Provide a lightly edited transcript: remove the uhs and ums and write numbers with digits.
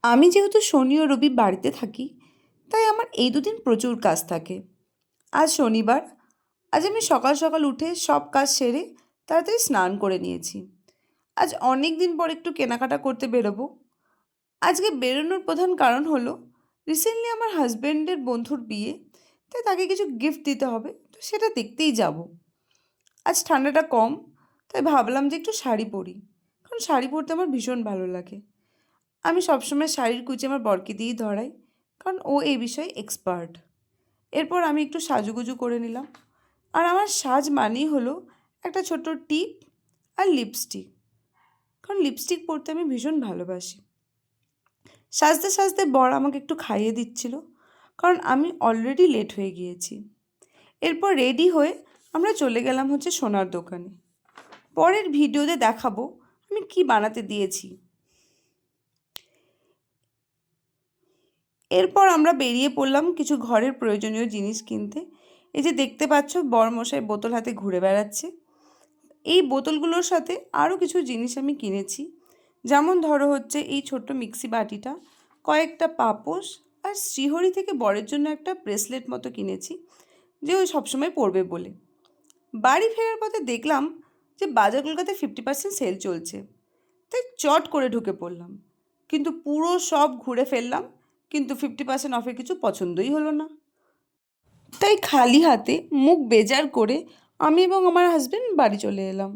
আমি যেহেতু শনি ও রবি বাড়িতে থাকি, তাই আমার এই দুদিন প্রচুর কাজ থাকে। আজ শনিবার। আজ আমি সকাল সকাল উঠে সব কাজ সেরে তাড়াতাড়ি স্নান করে নিয়েছি। আজ অনেক দিন পর একটু কেনাকাটা করতে বেরোবো। আজকে বেরোনোর প্রধান কারণ হলো, রিসেন্টলি আমার হাজব্যান্ডের বন্ধুর বিয়ে, তাই তাকে কিছু গিফট দিতে হবে, তো সেটা দেখতেই যাব। আজ ঠান্ডাটা কম, তাই ভাবলাম যে একটু শাড়ি পরি, কারণ শাড়ি পরতে আমার ভীষণ ভালো লাগে। আমি সবসময় শাড়ির কুচি আমার বরকে দিয়েই ধরাই, কারণ ও এই বিষয়ে এক্সপার্ট। এরপর আমি একটু সাজুগুজু করে নিলাম। আর আমার সাজ মানেই হলো একটা ছোট্ট টিপ আর লিপস্টিক, কারণ লিপস্টিক পরতে আমি ভীষণ ভালোবাসি। সাজতে সাজতে বর আমাকে একটু খাইয়ে দিচ্ছিল, কারণ আমি অলরেডি লেট হয়ে গিয়েছি। এরপর রেডি হয়ে আমরা চলে গেলাম হচ্ছে সোনার দোকানে। পরের ভিডিওতে দেখাবো আমি কি বানাতে দিয়েছি। এরপর আমরা বেরিয়ে পড়লাম কিছু ঘরের প্রয়োজনীয় জিনিস কিনতে। এই যে দেখতে পাচ্ছ, বরমশাই বোতল হাতে ঘুরে বেড়াচ্ছে। এই বোতলগুলোর সাথে আরও কিছু জিনিস আমি কিনেছি, যেমন ধরো হচ্ছে এই ছোট্ট মিক্সি বাটিটা, কয়েকটা পাপোশ, আর শ্রীহরি থেকে বরের জন্য একটা ব্রেসলেট মতো কিনেছি, যে ওই সবসময় পরবে বলে। বাড়ি ফেরার পথে দেখলাম যে বাজার কলকাতায় 50% সেল চলছে, তাই চট করে ঢুকে পড়লাম। কিন্তু পুরো সব ঘুরে ফেললাম, কিন্তু 50% অফের কিছু পছন্দই হলো না। তাই খালি হাতে মুখ বেজার করে আমি এবং আমার হাজবেন্ড বাড়ি চলে এলাম।